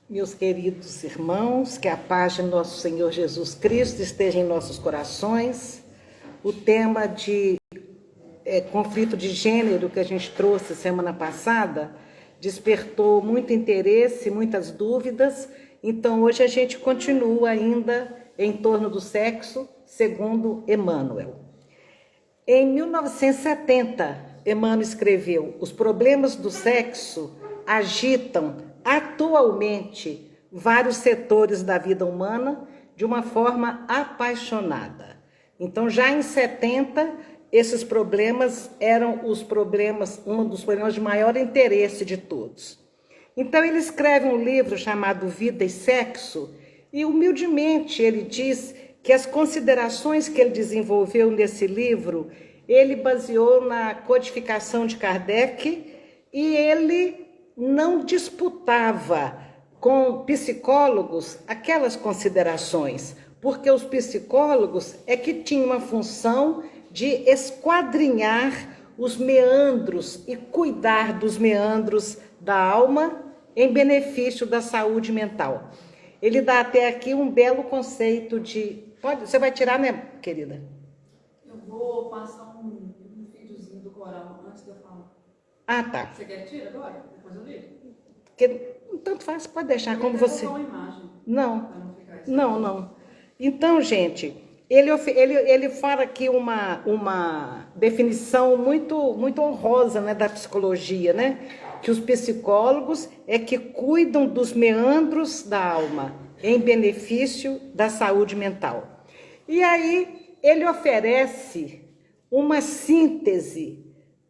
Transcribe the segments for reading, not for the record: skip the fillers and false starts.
Meus queridos irmãos, que a paz de nosso Senhor Jesus Cristo esteja em nossos corações. O tema de conflito de gênero que a gente trouxe semana passada despertou muito interesse, muitas dúvidas. Então hoje a gente continua ainda em torno do sexo, segundo Emmanuel. Em 1970, Emmanuel escreveu: os problemas do sexo agitam atualmente vários setores da vida humana de uma forma apaixonada. Então, já em 70, esses problemas eram um dos problemas de maior interesse de todos. Então, ele escreve um livro chamado Vida e Sexo, e humildemente ele diz que as considerações que ele desenvolveu nesse livro, ele baseou na codificação de Kardec, e ele não disputava com psicólogos aquelas considerações, porque os psicólogos é que tinham a função de esquadrinhar os meandros e cuidar dos meandros da alma em benefício da saúde mental. Ele dá até aqui um belo conceito de... Você vai tirar, né, querida? Eu vou passar um videozinho do coral antes de eu falar. Ah, tá. Você quer tirar agora? Depois eu ligo? Porque, tanto faz, pode deixar como você... Uma imagem, não, não, não. Então, gente, ele fala aqui uma definição muito honrosa, né, da psicologia, né? Que os psicólogos é que cuidam dos meandros da alma em benefício da saúde mental. E aí ele oferece uma síntese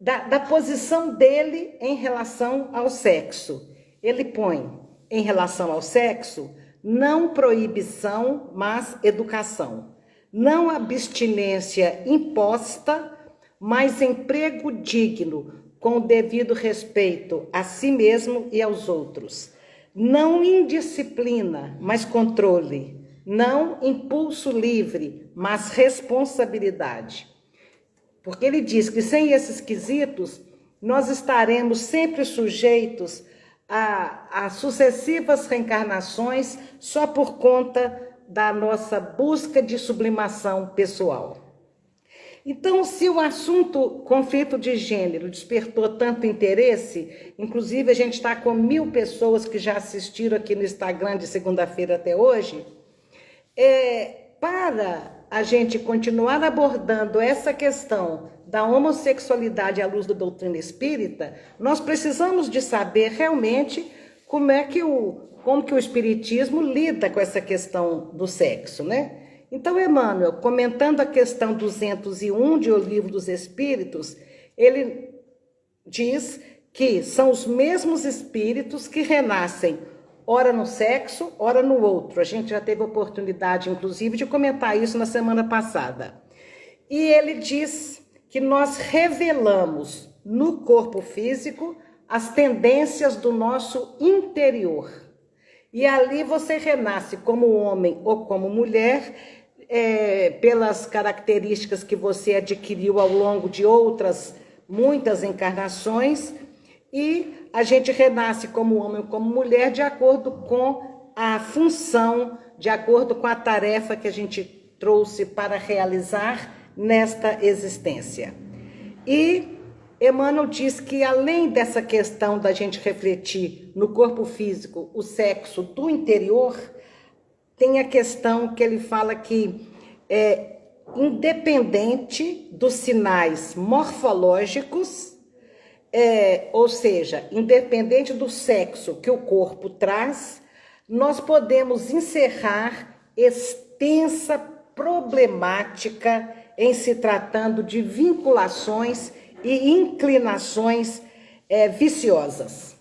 da posição dele em relação ao sexo. Ele põe, em relação ao sexo, não proibição, mas educação. Não abstinência imposta, mas emprego digno, com o devido respeito a si mesmo e aos outros. Não indisciplina, mas controle. Não impulso livre, mas responsabilidade. Porque ele diz que sem esses quesitos, nós estaremos sempre sujeitos a sucessivas reencarnações só por conta da nossa busca de sublimação pessoal. Então, se o assunto conflito de gênero despertou tanto interesse, inclusive a gente está com 1000 pessoas que já assistiram aqui no Instagram de segunda-feira até hoje, para a gente continuar abordando essa questão da homossexualidade à luz da doutrina espírita, nós precisamos de saber realmente como que o espiritismo lida com essa questão do sexo, né? Então, Emmanuel, comentando a questão 201 de O Livro dos Espíritos, ele diz que são os mesmos espíritos que renascem ora no sexo, ora no outro. A gente já teve oportunidade, inclusive, de comentar isso na semana passada. E ele diz que nós revelamos no corpo físico as tendências do nosso interior. E ali você renasce como homem ou como mulher, pelas características que você adquiriu ao longo de muitas encarnações, e a gente renasce como homem ou como mulher de acordo com a função, de acordo com a tarefa que a gente trouxe para realizar nesta existência. E Emmanuel diz que além dessa questão da gente refletir no corpo físico o sexo do interior, tem a questão que ele fala que independente dos sinais morfológicos, ou seja, independente do sexo que o corpo traz, nós podemos encerrar extensa problemática em se tratando de vinculações e inclinações viciosas,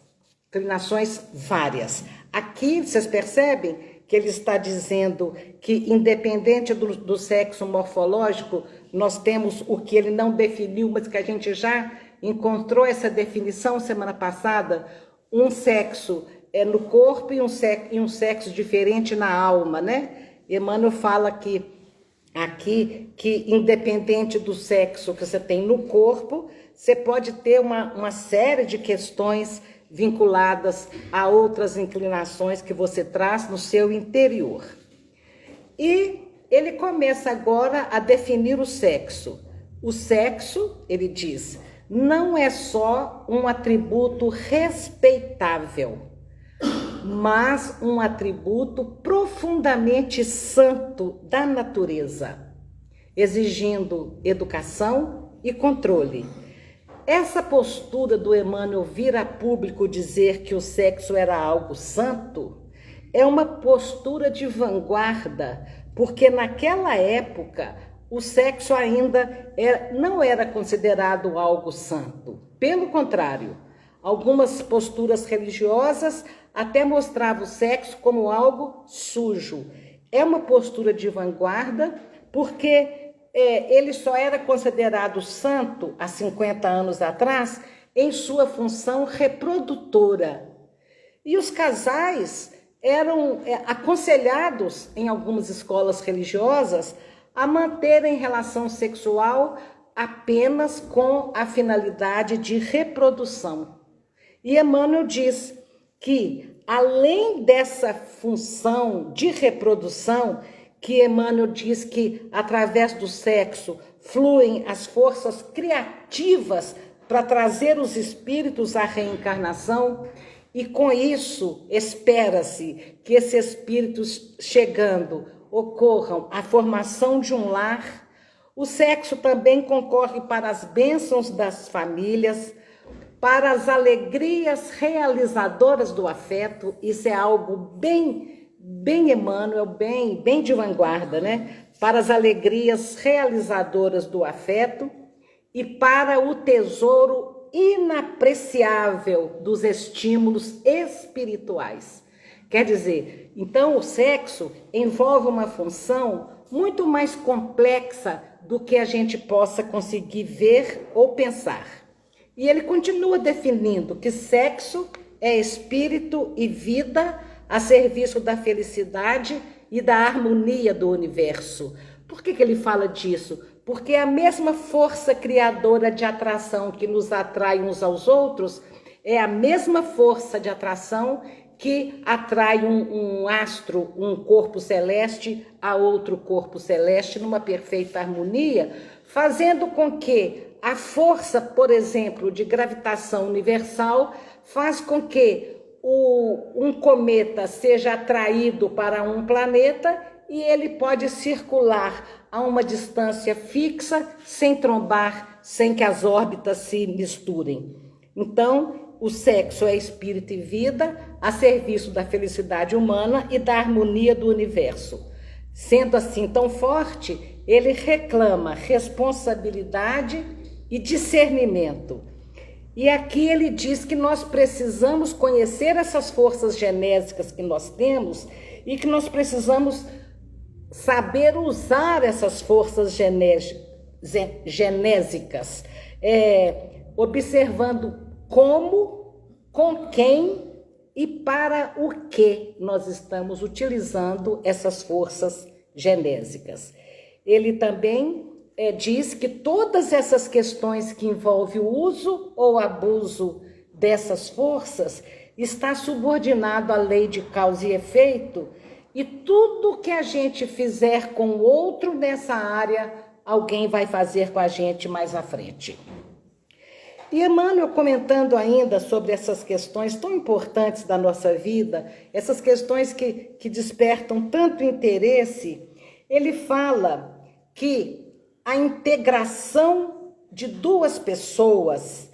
inclinações várias. Aqui, vocês percebem que ele está dizendo que, independente do sexo morfológico, nós temos o que ele não definiu, mas que a gente já encontrou essa definição semana passada, um sexo no corpo e um sexo diferente na alma, né? Emmanuel fala aqui que independente do sexo que você tem no corpo, você pode ter uma série de questões vinculadas a outras inclinações que você traz no seu interior. E ele começa agora a definir o sexo. O sexo, ele diz, não é só um atributo respeitável, mas um atributo profundamente santo da natureza, exigindo educação e controle. Essa postura do Emmanuel vir a público dizer que o sexo era algo santo é uma postura de vanguarda, porque naquela época o sexo ainda não era considerado algo santo. Pelo contrário, algumas posturas religiosas até mostravam o sexo como algo sujo. É uma postura de vanguarda porque ele só era considerado santo há 50 anos atrás em sua função reprodutora. E os casais eram aconselhados em algumas escolas religiosas a manterem relação sexual apenas com a finalidade de reprodução. E Emmanuel diz que, além dessa função de reprodução, que Emmanuel diz que, através do sexo, fluem as forças criativas para trazer os espíritos à reencarnação, e com isso espera-se que esses espíritos chegando ocorram a formação de um lar. O sexo também concorre para as bênçãos das famílias, para as alegrias realizadoras do afeto. Isso é algo bem Emmanuel, bem de vanguarda, né? Para as alegrias realizadoras do afeto e para o tesouro inapreciável dos estímulos espirituais. Quer dizer, então o sexo envolve uma função muito mais complexa do que a gente possa conseguir ver ou pensar. E ele continua definindo que sexo é espírito e vida a serviço da felicidade e da harmonia do universo. Por que ele fala disso? Porque a mesma força criadora de atração que nos atrai uns aos outros é a mesma força de atração que atrai um astro, um corpo celeste, a outro corpo celeste numa perfeita harmonia, fazendo com que a força, por exemplo, de gravitação universal faz com que um cometa seja atraído para um planeta e ele pode circular a uma distância fixa, sem trombar, sem que as órbitas se misturem. Então, o sexo é espírito e vida a serviço da felicidade humana e da harmonia do universo. Sendo assim tão forte, ele reclama responsabilidade e discernimento. E aqui ele diz que nós precisamos conhecer essas forças genésicas que nós temos e que nós precisamos saber usar essas forças genésicas, observando como, com quem e para o que nós estamos utilizando essas forças genésicas. Ele também diz que todas essas questões que envolvem o uso ou abuso dessas forças está subordinado à lei de causa e efeito, e tudo que a gente fizer com o outro nessa área, alguém vai fazer com a gente mais à frente. E Emmanuel, comentando ainda sobre essas questões tão importantes da nossa vida, essas questões que despertam tanto interesse, ele fala que a integração de duas pessoas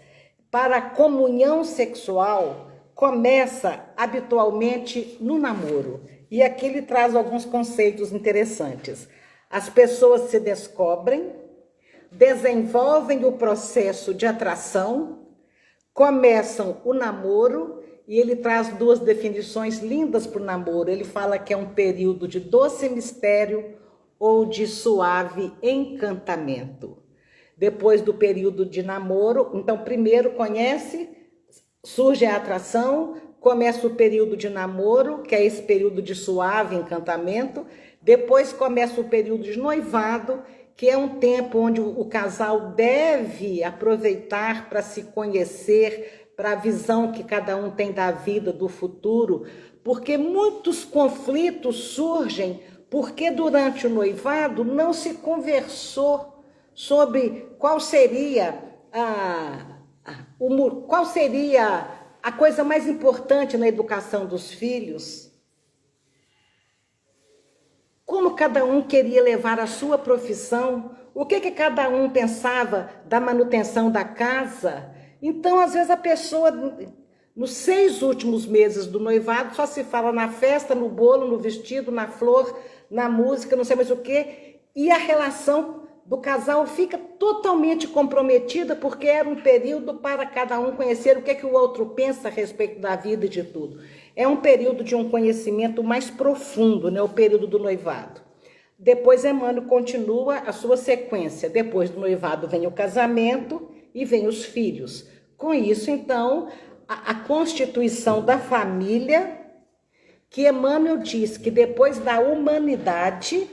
para a comunhão sexual começa habitualmente no namoro. E aqui ele traz alguns conceitos interessantes. As pessoas se descobrem, desenvolvem o processo de atração, começam o namoro, e ele traz duas definições lindas para o namoro. Ele fala que é um período de doce mistério ou de suave encantamento. Depois do período de namoro, então primeiro surge a atração, começa o período de namoro, que é esse período de suave encantamento, depois começa o período de noivado, que é um tempo onde o casal deve aproveitar para se conhecer, para a visão que cada um tem da vida, do futuro, porque muitos conflitos surgem porque durante o noivado não se conversou sobre qual seria a coisa mais importante na educação dos filhos. Como cada um queria levar a sua profissão, o que cada um pensava da manutenção da casa. Então, às vezes, a pessoa, nos 6 últimos meses do noivado, só se fala na festa, no bolo, no vestido, na flor, na música, não sei mais o quê, e a relação do casal fica totalmente comprometida, porque era um período para cada um conhecer o que o outro pensa a respeito da vida e de tudo. É um período de um conhecimento mais profundo, né? O período do noivado. Depois Emmanuel continua a sua sequência. Depois do noivado vem o casamento e vem os filhos. Com isso, então, a constituição da família, que Emmanuel diz que depois da humanidade,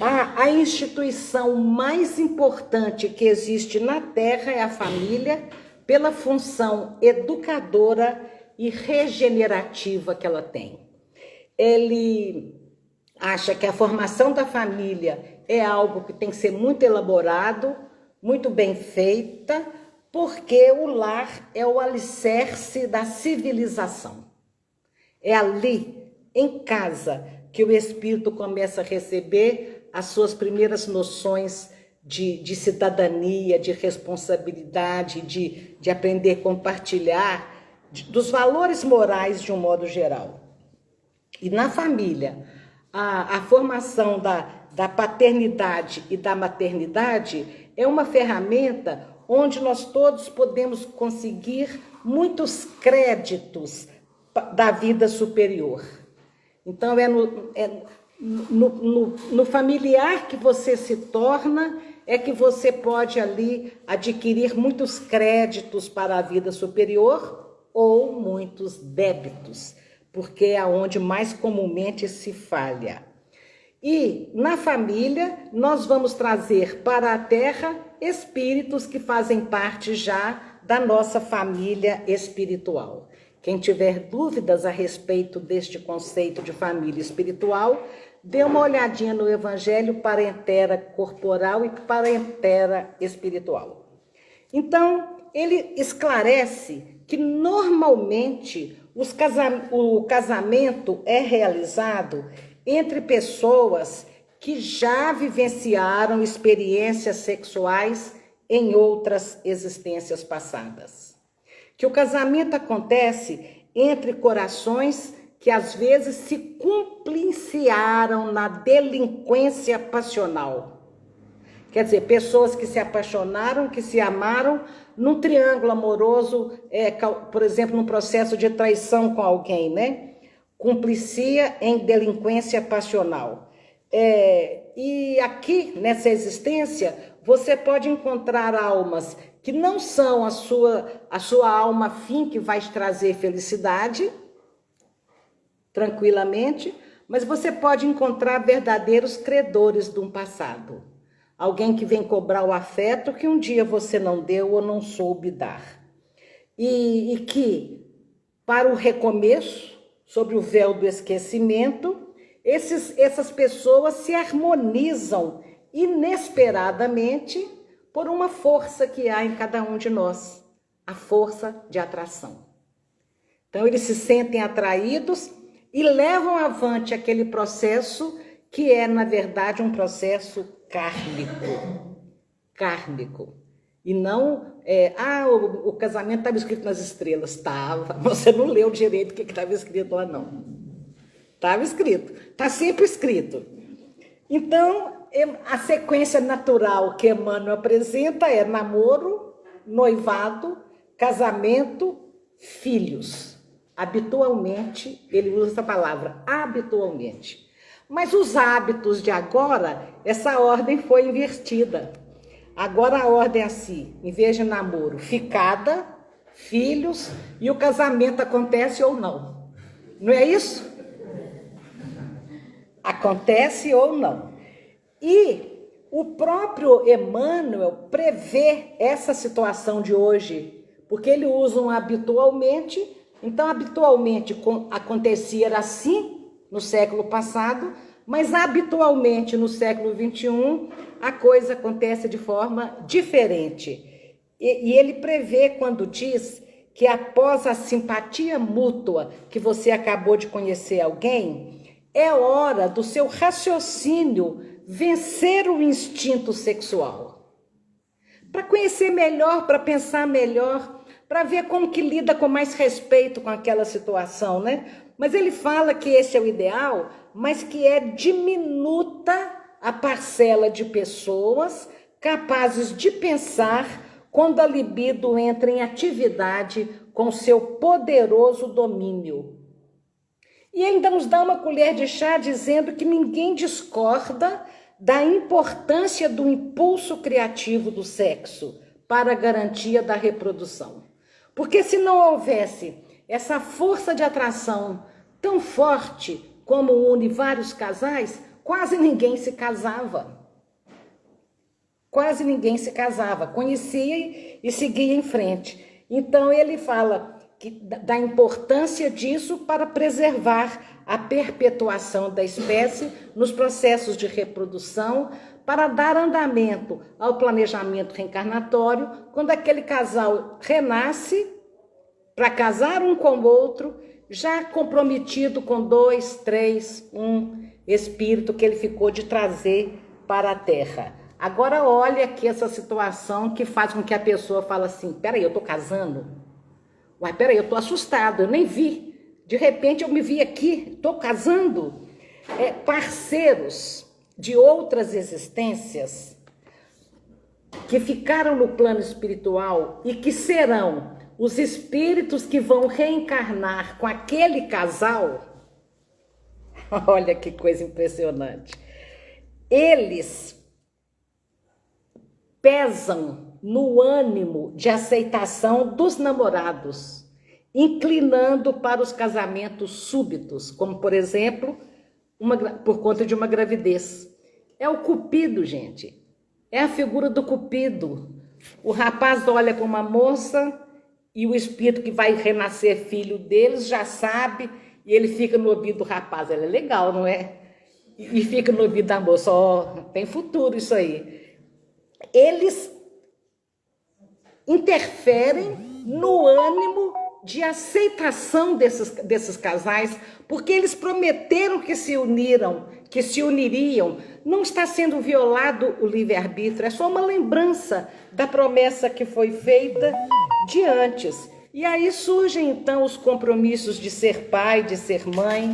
a instituição mais importante que existe na Terra é a família, pela função educadora e regenerativa que ela tem. Ele acha que a formação da família é algo que tem que ser muito elaborado, muito bem feita, porque o lar é o alicerce da civilização. É ali, em casa, que o espírito começa a receber as suas primeiras noções de cidadania, de responsabilidade, de aprender a compartilhar, dos valores morais de um modo geral. E na família, a formação da paternidade e da maternidade é uma ferramenta onde nós todos podemos conseguir muitos créditos da vida superior. Então, no familiar que você se torna, é que você pode ali adquirir muitos créditos para a vida superior ou muitos débitos, porque é onde mais comumente se falha. E na família, nós vamos trazer para a Terra espíritos que fazem parte já da nossa família espiritual. Quem tiver dúvidas a respeito deste conceito de família espiritual, dê uma olhadinha no Evangelho Parentela Corporal e Parentela Espiritual. Então, ele esclarece que normalmente o casamento é realizado entre pessoas que já vivenciaram experiências sexuais em outras existências passadas. Que o casamento acontece entre corações que às vezes se cumpliciaram na delinquência passional. Quer dizer, pessoas que se apaixonaram, que se amaram num triângulo amoroso, por exemplo, num processo de traição com alguém, né? Cumplicia em delinquência passional. E aqui, nessa existência, você pode encontrar almas que não são a sua alma fim que vai te trazer felicidade, tranquilamente, mas você pode encontrar verdadeiros credores de um passado. Alguém que vem cobrar o afeto que um dia você não deu ou não soube dar. E que, para o recomeço, sobre o véu do esquecimento, essas pessoas se harmonizam inesperadamente por uma força que há em cada um de nós, a força de atração. Então, eles se sentem atraídos e levam avante aquele processo que é, na verdade, um processo kármico. E não, o casamento estava escrito nas estrelas. Estava, você não leu direito o que estava escrito lá, não. Estava escrito, está sempre escrito. Então, a sequência natural que Emmanuel apresenta é namoro, noivado, casamento, filhos. Habitualmente, ele usa essa palavra, habitualmente. Mas os hábitos de agora, essa ordem foi invertida. Agora a ordem é assim, em vez de namoro, ficada, filhos, e o casamento acontece ou não. Não é isso? Acontece ou não. E o próprio Emmanuel prevê essa situação de hoje, porque ele usa um habitualmente. Então, habitualmente acontecia assim no século passado, mas habitualmente no século XXI a coisa acontece de forma diferente. E ele prevê quando diz que após a simpatia mútua que você acabou de conhecer alguém, é hora do seu raciocínio vencer o instinto sexual. Para conhecer melhor, para pensar melhor, para ver como que lida com mais respeito com aquela situação, né? Mas ele fala que esse é o ideal, mas que é diminuta a parcela de pessoas capazes de pensar quando a libido entra em atividade com seu poderoso domínio. E ele ainda nos dá uma colher de chá dizendo que ninguém discorda da importância do impulso criativo do sexo para a garantia da reprodução. Porque se não houvesse essa força de atração tão forte como une vários casais, quase ninguém se casava. Quase ninguém se casava, conhecia e seguia em frente. Então ele fala da importância disso para preservar a perpetuação da espécie nos processos de reprodução, para dar andamento ao planejamento reencarnatório, quando aquele casal renasce para casar um com o outro, já comprometido com 2, 3, um espírito que ele ficou de trazer para a Terra. Agora olha aqui essa situação que faz com que a pessoa fale assim, peraí, eu estou casando? Uai, peraí, eu estou assustado, eu nem vi. De repente eu me vi aqui, estou casando. Parceiros de outras existências que ficaram no plano espiritual e que serão os espíritos que vão reencarnar com aquele casal. Olha que coisa impressionante. Eles pesam no ânimo de aceitação dos namorados, inclinando para os casamentos súbitos, como, por exemplo, por conta de uma gravidez. É o cupido, gente. É a figura do cupido. O rapaz olha com uma moça e o espírito que vai renascer filho deles já sabe, e ele fica no ouvido do rapaz. Ela é legal, não é? E fica no ouvido da moça. Tem futuro isso aí. Eles interferem no ânimo de aceitação desses casais, porque eles prometeram que se uniriam. Não está sendo violado o livre-arbítrio, é só uma lembrança da promessa que foi feita de antes. E aí surgem então os compromissos de ser pai, de ser mãe,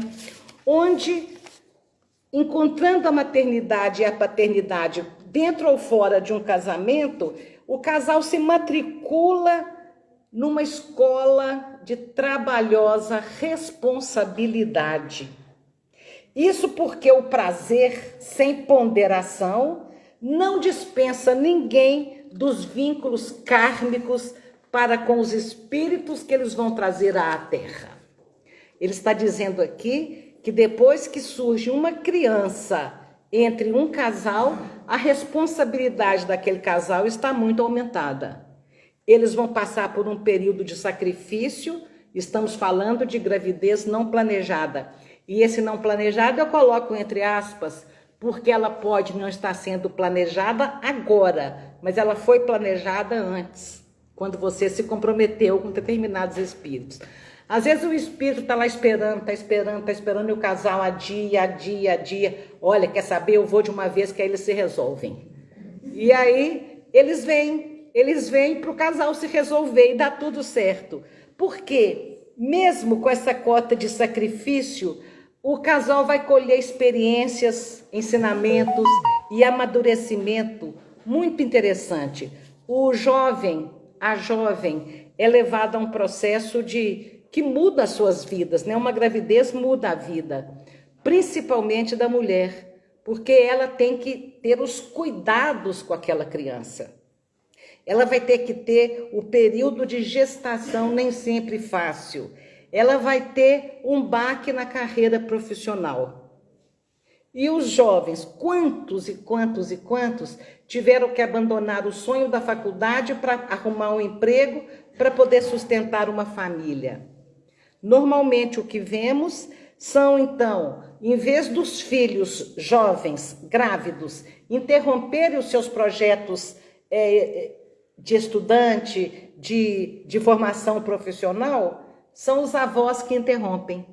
onde, encontrando a maternidade e a paternidade dentro ou fora de um casamento, o casal se matricula numa escola de trabalhosa responsabilidade. Isso porque o prazer sem ponderação não dispensa ninguém dos vínculos kármicos para com os espíritos que eles vão trazer à Terra. Ele está dizendo aqui que depois que surge uma criança entre um casal, a responsabilidade daquele casal está muito aumentada. Eles vão passar por um período de sacrifício, estamos falando de gravidez não planejada. E esse não planejado eu coloco entre aspas, porque ela pode não estar sendo planejada agora, mas ela foi planejada antes, quando você se comprometeu com determinados espíritos. Às vezes o espírito está lá esperando, e o casal adia. Olha, quer saber? Eu vou de uma vez que aí eles se resolvem. E aí eles vêm para o casal se resolver e dá tudo certo. Porque, mesmo com essa cota de sacrifício, o casal vai colher experiências, ensinamentos e amadurecimento muito interessante. O jovem, a jovem, é levada a um processo que muda as suas vidas, né? Uma gravidez muda a vida, principalmente da mulher, porque ela tem que ter os cuidados com aquela criança. Ela vai ter que ter o período de gestação nem sempre fácil. Ela vai ter um baque na carreira profissional. E os jovens, quantos e quantos e quantos tiveram que abandonar o sonho da faculdade para arrumar um emprego, para poder sustentar uma família? Normalmente o que vemos são, então, em vez dos filhos jovens, grávidos, interromperem os seus projetos de estudante, de formação profissional, são os avós que interrompem.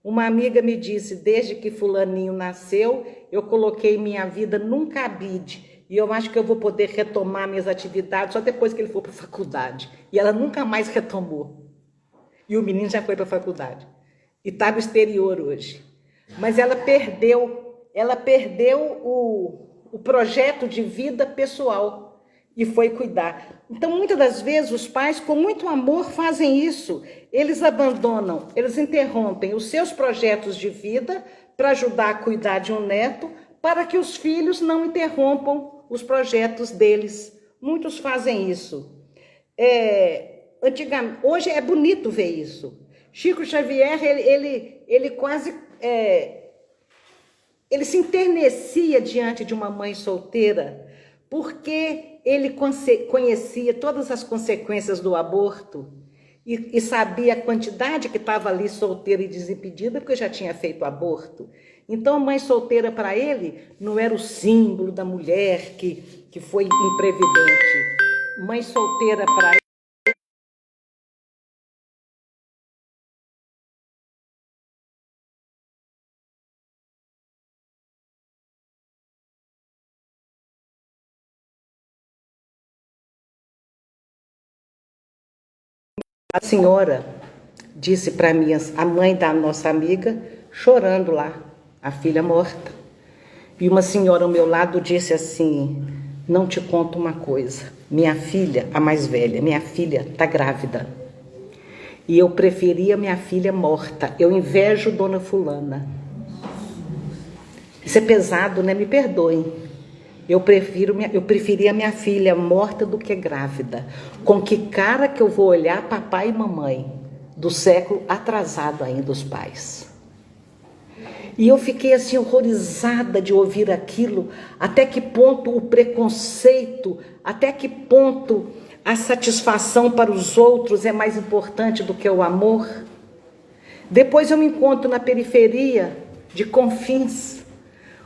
Uma amiga me disse, desde que fulaninho nasceu, eu coloquei minha vida num cabide, e eu acho que eu vou poder retomar minhas atividades só depois que ele for para a faculdade. E ela nunca mais retomou. E o menino já foi para a faculdade. E está no exterior hoje. Mas ela perdeu o projeto de vida pessoal e foi cuidar. Então, muitas das vezes, os pais, com muito amor, fazem isso. Eles abandonam, eles interrompem os seus projetos de vida para ajudar a cuidar de um neto, para que os filhos não interrompam os projetos deles. Muitos fazem isso. Antigamente, hoje é bonito ver isso. Chico Xavier, ele quase... ele se enternecia diante de uma mãe solteira, porque ele conhecia todas as consequências do aborto e sabia a quantidade que estava ali solteira e desimpedida, porque já tinha feito aborto. Então, a mãe solteira para ele não era o símbolo da mulher que foi imprevidente. Mãe solteira para ele. A senhora disse para mim, a mãe da nossa amiga, chorando lá, a filha morta. E uma senhora ao meu lado disse assim, não te conto uma coisa, minha filha, a mais velha, minha filha está grávida. E eu preferia minha filha morta, eu invejo dona fulana. Isso é pesado, né? Me perdoem. Eu preferia minha filha morta do que grávida. Com que cara que eu vou olhar papai e mamãe do século atrasado ainda, os pais. E eu fiquei assim horrorizada de ouvir aquilo, até que ponto o preconceito, até que ponto a satisfação para os outros é mais importante do que o amor. Depois eu me encontro na periferia de Confins,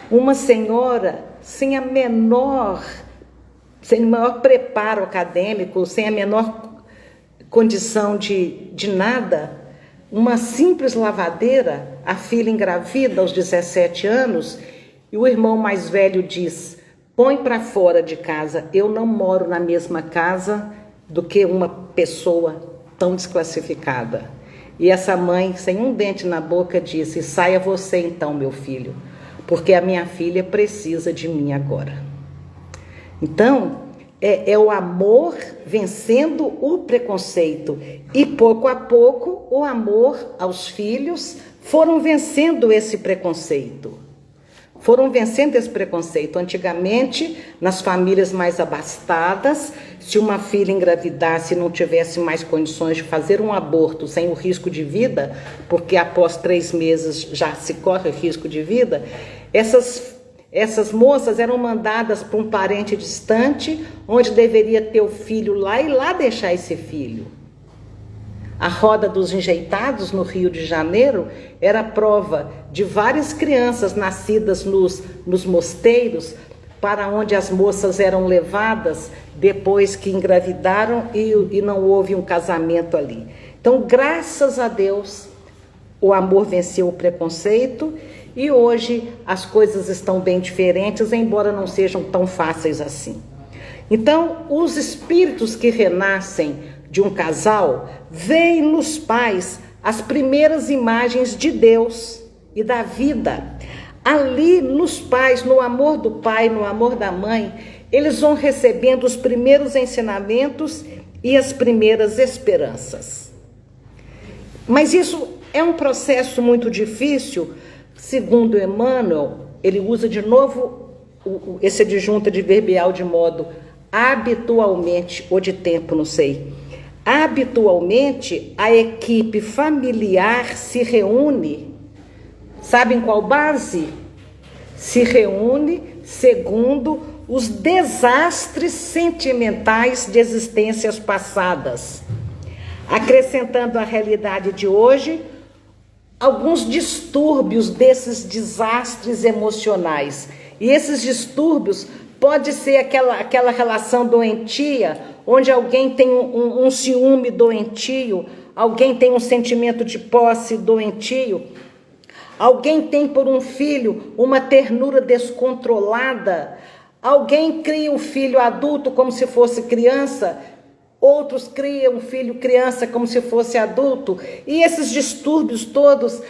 uma senhora sem o maior preparo acadêmico, sem a menor condição de nada, uma simples lavadeira, a filha engravida aos 17 anos, e o irmão mais velho diz, põe para fora de casa, eu não moro na mesma casa do que uma pessoa tão desclassificada. E essa mãe, sem um dente na boca, disse, saia você então, meu filho, porque a minha filha precisa de mim agora. Então, é o amor vencendo o preconceito. E pouco a pouco, o amor aos filhos foram vencendo esse preconceito. Antigamente, nas famílias mais abastadas, se uma filha engravidasse e não tivesse mais condições de fazer um aborto sem o risco de vida, porque após 3 meses já se corre risco de vida, essas moças eram mandadas para um parente distante, onde deveria ter o filho lá e lá deixar esse filho. A roda dos enjeitados no Rio de Janeiro era prova de várias crianças nascidas nos mosteiros, para onde as moças eram levadas depois que engravidaram e não houve um casamento ali. Então, graças a Deus, o amor venceu o preconceito e hoje as coisas estão bem diferentes, embora não sejam tão fáceis assim. Então, os espíritos que renascem de um casal veem nos pais as primeiras imagens de Deus e da vida. Ali, nos pais, no amor do pai, no amor da mãe, eles vão recebendo os primeiros ensinamentos e as primeiras esperanças. Mas isso é um processo muito difícil. Segundo Emmanuel, ele usa de novo esse adjunto adverbial de modo habitualmente, ou de tempo, não sei. Habitualmente, a equipe familiar se reúne, sabe em qual base? se reúne segundo os desastres sentimentais de existências passadas, acrescentando à realidade de hoje alguns distúrbios desses desastres emocionais. E esses distúrbios pode ser aquela relação doentia, onde alguém tem um ciúme doentio, alguém tem um sentimento de posse doentio, alguém tem por um filho uma ternura descontrolada, alguém cria um filho adulto como se fosse criança, outros criam um filho criança como se fosse adulto, e esses distúrbios todos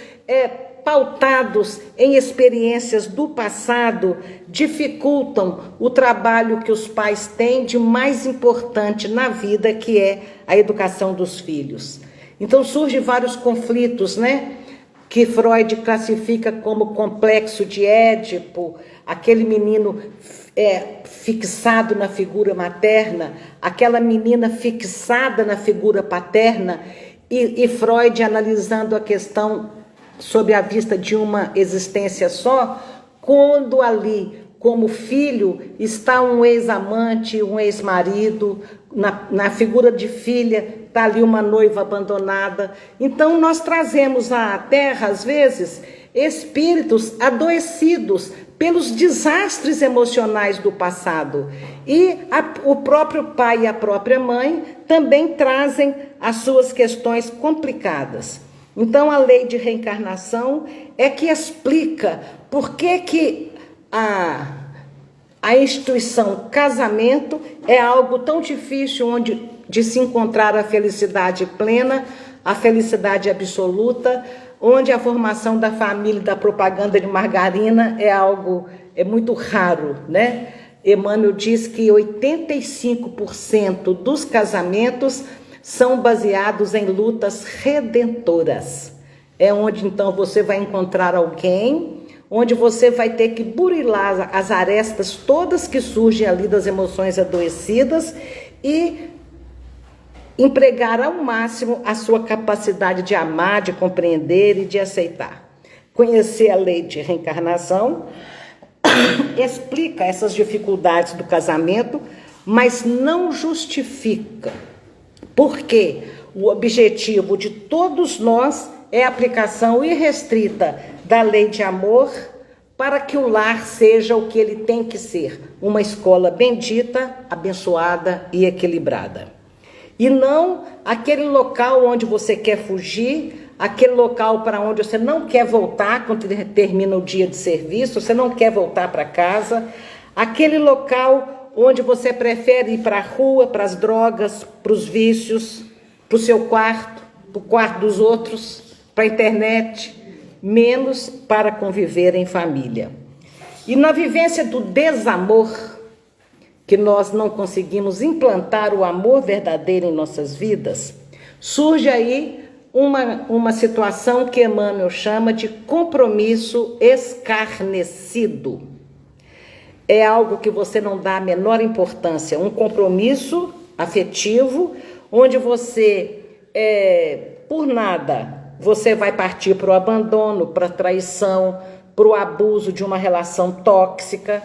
pautados em experiências do passado dificultam o trabalho que os pais têm de mais importante na vida, que é a educação dos filhos. Então surgem vários conflitos, né? Que Freud classifica como complexo de Édipo, aquele menino fixado na figura materna, aquela menina fixada na figura paterna, e Freud analisando a questão sob a vista de uma existência só, quando ali, como filho, está um ex-amante, um ex-marido, na figura de filha, está ali uma noiva abandonada. Então, nós trazemos à Terra, às vezes, espíritos adoecidos pelos desastres emocionais do passado. E o próprio pai e a própria mãe também trazem as suas questões complicadas. Então, a lei de reencarnação é que explica por que a instituição casamento é algo tão difícil de se encontrar a felicidade plena, a felicidade absoluta, onde a formação da família, da propaganda de margarina é muito raro, né? Emmanuel diz que 85% dos casamentos são baseados em lutas redentoras. É onde então você vai encontrar alguém, onde você vai ter que burilar as arestas todas que surgem ali das emoções adoecidas e empregar ao máximo a sua capacidade de amar, de compreender e de aceitar. Conhecer a lei de reencarnação explica essas dificuldades do casamento, mas não justifica. Porque o objetivo de todos nós é a aplicação irrestrita da lei de amor para que o lar seja o que ele tem que ser, uma escola bendita, abençoada e equilibrada. E não aquele local onde você quer fugir, aquele local para onde você não quer voltar quando termina o dia de serviço, você não quer voltar para casa, aquele local onde você prefere ir para a rua, para as drogas, para os vícios, para o seu quarto, para o quarto dos outros, para a internet, menos para conviver em família. E na vivência do desamor, que nós não conseguimos implantar o amor verdadeiro em nossas vidas, surge aí uma situação que Emmanuel chama de compromisso escarnecido. É algo que você não dá a menor importância, um compromisso afetivo, onde você, por nada, você vai partir para o abandono, para a traição, para o abuso de uma relação tóxica.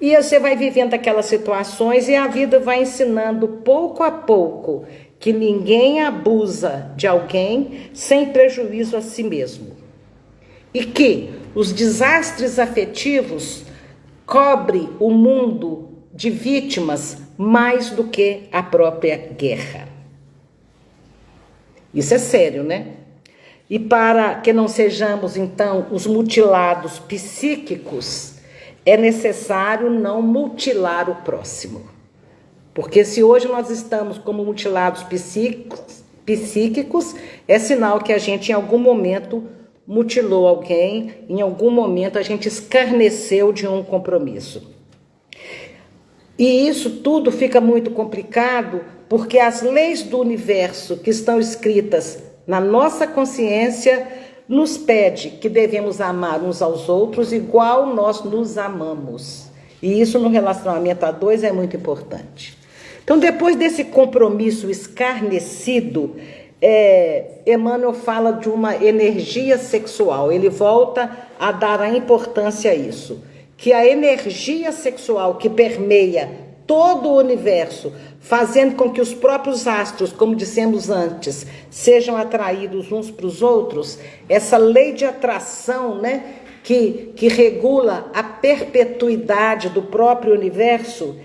E você vai vivendo aquelas situações e a vida vai ensinando pouco a pouco que ninguém abusa de alguém sem prejuízo a si mesmo. E que os desastres afetivos cobrem o mundo de vítimas mais do que a própria guerra. Isso é sério, né? E para que não sejamos, então, os mutilados psíquicos, é necessário não mutilar o próximo. Porque se hoje nós estamos como mutilados psíquicos, é sinal que a gente em algum momento mutilou alguém, em algum momento a gente escarneceu de um compromisso. E isso tudo fica muito complicado porque as leis do universo que estão escritas na nossa consciência nos pede que devemos amar uns aos outros igual nós nos amamos. E isso no relacionamento a dois é muito importante. Então, depois desse compromisso escarnecido, Emmanuel fala de uma energia sexual. Ele volta a dar a importância a isso, que a energia sexual que permeia todo o universo, fazendo com que os próprios astros, como dissemos antes, sejam atraídos uns para os outros, essa lei de atração, né, que regula a perpetuidade do próprio universo,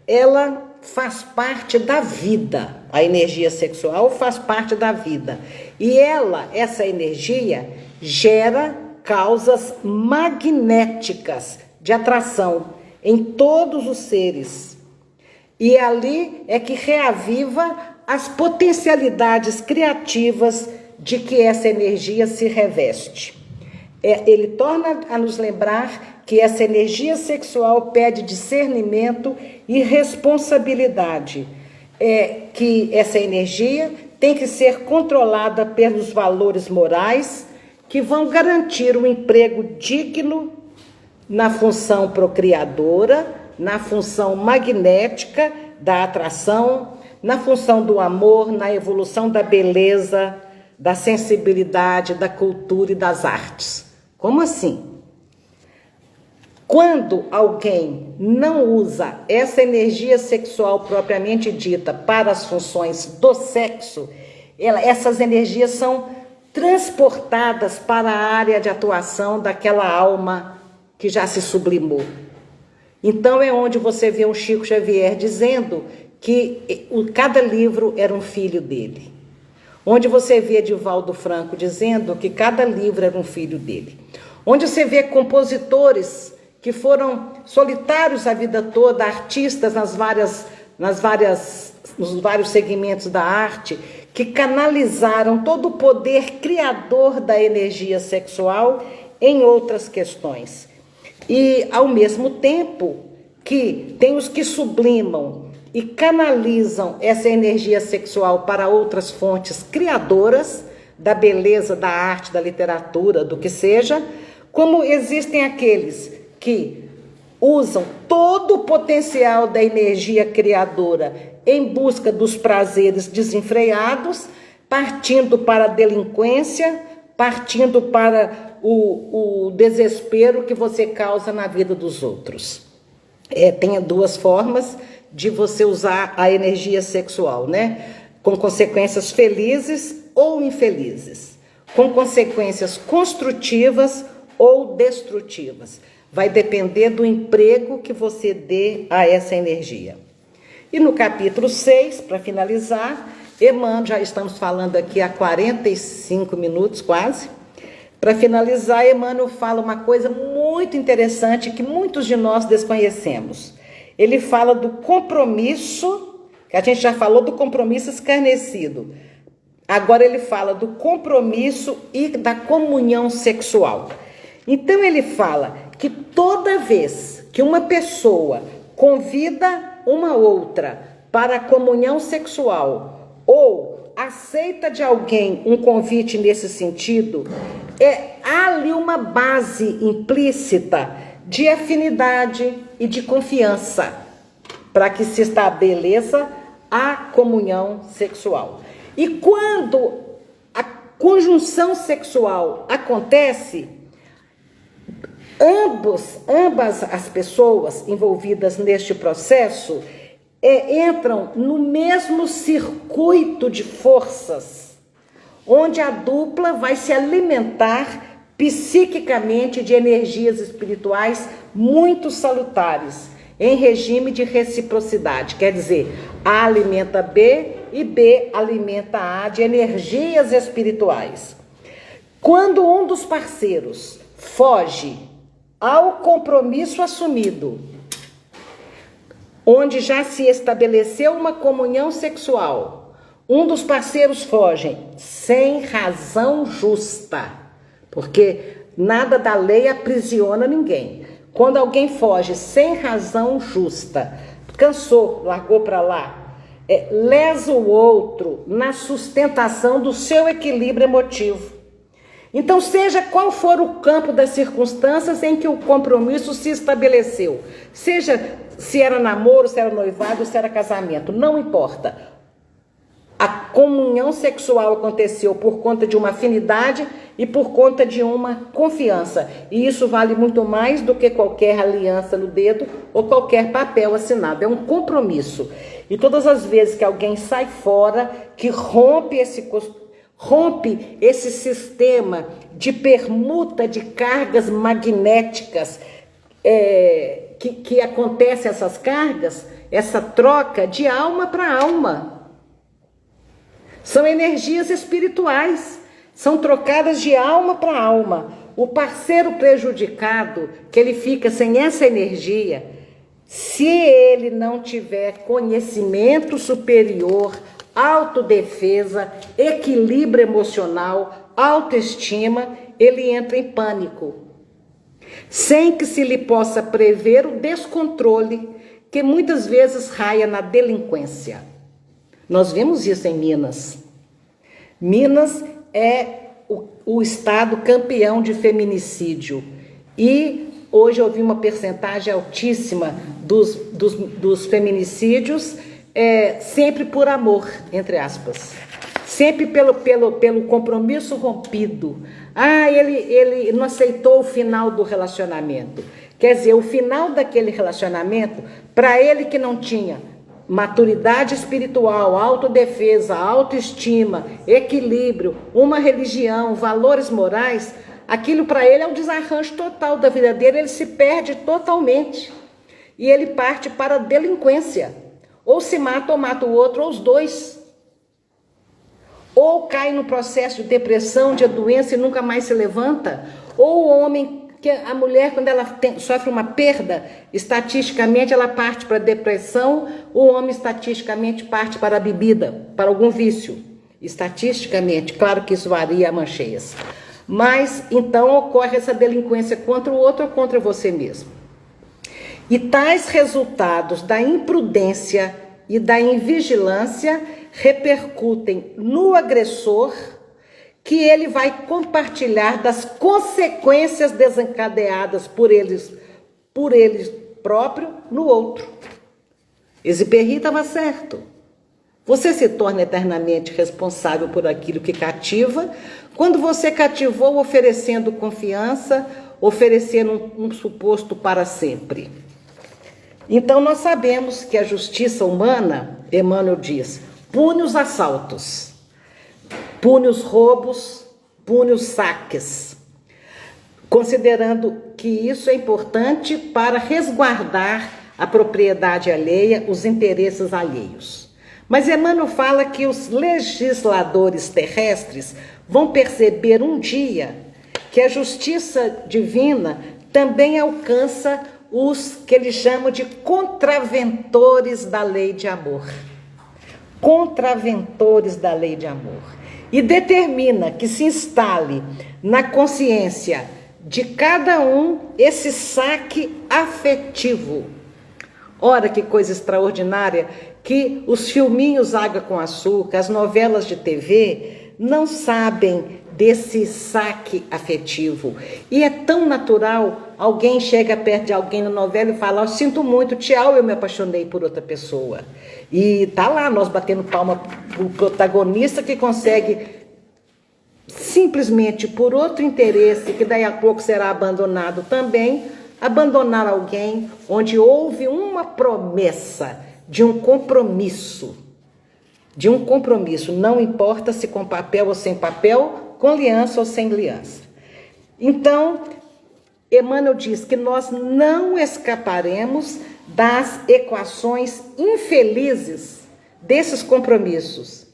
ela faz parte da vida. A energia sexual faz parte da vida. E essa energia, gera causas magnéticas de atração em todos os seres. E ali é que reaviva as potencialidades criativas de que essa energia se reveste. Ele torna a nos lembrar que essa energia sexual pede discernimento e responsabilidade. Que essa energia tem que ser controlada pelos valores morais que vão garantir um emprego digno na função procriadora, na função magnética da atração, na função do amor, na evolução da beleza, da sensibilidade, da cultura e das artes. Como assim? Quando alguém não usa essa energia sexual propriamente dita para as funções do sexo, essas energias são transportadas para a área de atuação daquela alma que já se sublimou. Então é onde você vê o Chico Xavier dizendo que cada livro era um filho dele. Onde você vê Divaldo Franco dizendo que cada livro era um filho dele. Onde você vê compositores que foram solitários a vida toda, artistas nos vários segmentos da arte, que canalizaram todo o poder criador da energia sexual em outras questões. E, ao mesmo tempo, que tem os que sublimam e canalizam essa energia sexual para outras fontes criadoras, da beleza, da arte, da literatura, do que seja, como existem aqueles que usam todo o potencial da energia criadora em busca dos prazeres desenfreados, partindo para a delinquência, partindo para o desespero que você causa na vida dos outros. Tem duas formas de você usar a energia sexual, né? Com consequências felizes ou infelizes, com consequências construtivas ou destrutivas. Vai depender do emprego que você dê a essa energia. E no capítulo 6, para finalizar, Emmanuel, já estamos falando aqui há 45 minutos quase. Para finalizar, Emmanuel fala uma coisa muito interessante que muitos de nós desconhecemos. Ele fala do compromisso, que a gente já falou do compromisso escarnecido. Agora ele fala do compromisso e da comunhão sexual. Então ele fala que toda vez que uma pessoa convida uma outra para a comunhão sexual ou aceita de alguém um convite nesse sentido, há ali uma base implícita de afinidade e de confiança para que se estabeleça a comunhão sexual. E quando a conjunção sexual acontece, ambas as pessoas envolvidas neste processo entram no mesmo circuito de forças, onde a dupla vai se alimentar psiquicamente de energias espirituais muito salutares, em regime de reciprocidade. Quer dizer, A alimenta B e B alimenta A de energias espirituais. Quando um dos parceiros foge ao compromisso assumido, onde já se estabeleceu uma comunhão sexual, um dos parceiros foge sem razão justa, porque nada da lei aprisiona ninguém. Quando alguém foge sem razão justa, cansou, largou para lá, lesa o outro na sustentação do seu equilíbrio emotivo. Então, seja qual for o campo das circunstâncias em que o compromisso se estabeleceu, seja se era namoro, se era noivado, se era casamento, não importa. A comunhão sexual aconteceu por conta de uma afinidade e por conta de uma confiança. E isso vale muito mais do que qualquer aliança no dedo ou qualquer papel assinado. É um compromisso. E todas as vezes que alguém sai fora, que rompe esse sistema de permuta de cargas magnéticas, que acontece essas cargas, essa troca de alma para alma. São energias espirituais, são trocadas de alma para alma. O parceiro prejudicado, que ele fica sem essa energia, se ele não tiver conhecimento superior, autodefesa, equilíbrio emocional, autoestima, ele entra em pânico, sem que se lhe possa prever o descontrole que muitas vezes raia na delinquência. Nós vimos isso em Minas. Minas é o estado campeão de feminicídio. E hoje eu vi uma percentagem altíssima dos feminicídios, sempre por amor, entre aspas. Sempre pelo compromisso rompido. Ele não aceitou o final do relacionamento. Quer dizer, o final daquele relacionamento, para ele que não tinha maturidade espiritual, autodefesa, autoestima, equilíbrio, uma religião, valores morais, aquilo para ele é um desarranjo total da vida dele, ele se perde totalmente. E ele parte para a delinquência. Ou se mata ou mata o outro, ou os dois. Ou cai no processo de depressão, de doença e nunca mais se levanta. Ou o homem, que a mulher, quando ela sofre uma perda, estatisticamente ela parte para a depressão, o homem estatisticamente parte para a bebida, para algum vício. Estatisticamente, claro que isso varia a mancheias. Mas, então, ocorre essa delinquência contra o outro ou contra você mesmo. E tais resultados da imprudência e da invigilância repercutem no agressor, que ele vai compartilhar das consequências desencadeadas por eles próprio no outro. Exupéry estava certo. Você se torna eternamente responsável por aquilo que cativa, quando você cativou oferecendo confiança, oferecendo um suposto para sempre. Então nós sabemos que a justiça humana, Emmanuel diz, pune os assaltos, pune os roubos, pune os saques, considerando que isso é importante para resguardar a propriedade alheia, os interesses alheios. Mas Emmanuel fala que os legisladores terrestres vão perceber um dia que a justiça divina também alcança os que ele chama de contraventores da lei de amor. Contraventores da lei de amor. E determina que se instale na consciência de cada um esse saque afetivo. Ora, que coisa extraordinária, que os filminhos Água com Açúcar, as novelas de TV, não sabem desse saque afetivo. E é tão natural, alguém chega perto de alguém na novela e fala, sinto muito, tchau, eu me apaixonei por outra pessoa. E tá lá, nós batendo palma pro protagonista que consegue, simplesmente por outro interesse, que daí a pouco será abandonado também, abandonar alguém onde houve uma promessa de um compromisso. De um compromisso, não importa se com papel ou sem papel, com aliança ou sem aliança. Então, Emmanuel diz que nós não escaparemos das equações infelizes desses compromissos,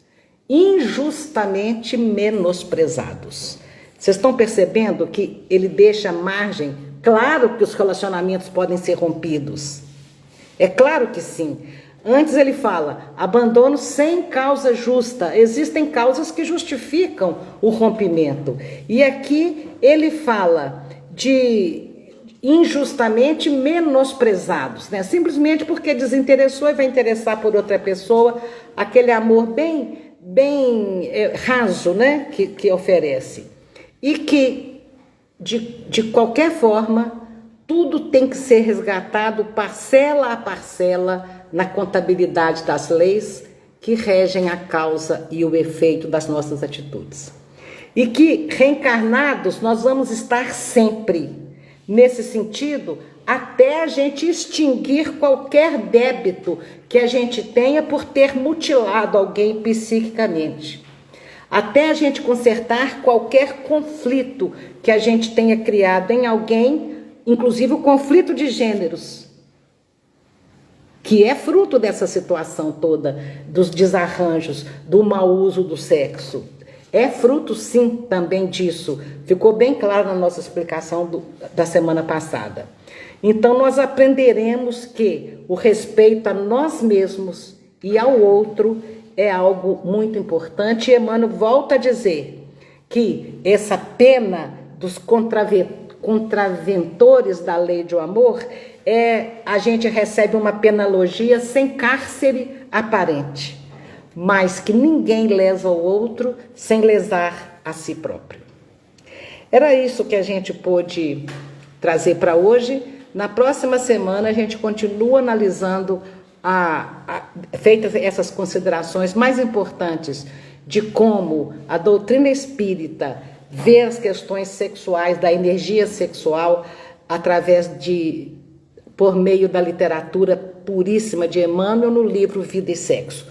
injustamente menosprezados. Vocês estão percebendo que ele deixa margem? Claro que os relacionamentos podem ser rompidos. É claro que sim. Antes ele fala, abandono sem causa justa. Existem causas que justificam o rompimento. E aqui ele fala de injustamente menosprezados, né? Simplesmente porque desinteressou e vai interessar por outra pessoa, aquele amor bem raso, né? que oferece. E que, de qualquer forma, tudo tem que ser resgatado parcela a parcela na contabilidade das leis que regem a causa e o efeito das nossas atitudes. E que, reencarnados, nós vamos estar sempre. Nesse sentido, até a gente extinguir qualquer débito que a gente tenha por ter mutilado alguém psiquicamente. Até a gente consertar qualquer conflito que a gente tenha criado em alguém, inclusive o conflito de gêneros, que é fruto dessa situação toda, dos desarranjos, do mau uso do sexo. É fruto, sim, também disso. Ficou bem claro na nossa explicação da semana passada. Então, nós aprenderemos que o respeito a nós mesmos e ao outro é algo muito importante. E Emmanuel volta a dizer que essa pena dos contraventores da lei do amor a gente recebe uma penalogia sem cárcere aparente, mas que ninguém lesa o outro sem lesar a si próprio. Era isso que a gente pôde trazer para hoje. Na próxima semana a gente continua analisando, feitas essas considerações mais importantes de como a doutrina espírita vê as questões sexuais, da energia sexual, por meio da literatura puríssima de Emmanuel no livro Vida e Sexo.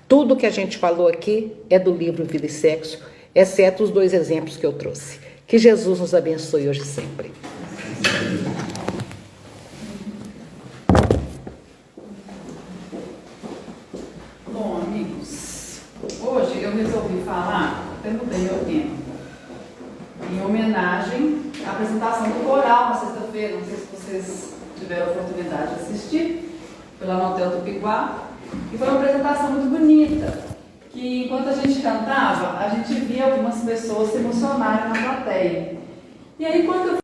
Tudo que a gente falou aqui é do livro Vida e Sexo, exceto os 2 exemplos que eu trouxe. Que Jesus nos abençoe hoje e sempre. Bom, amigos, hoje eu resolvi falar, até mudei meu tempo, em homenagem à apresentação do coral na sexta-feira. Não sei se vocês tiveram a oportunidade de assistir, pela Notel do Piguá. E foi uma apresentação muito bonita, que enquanto a gente cantava, a gente via algumas pessoas se emocionarem na plateia. E aí, quando eu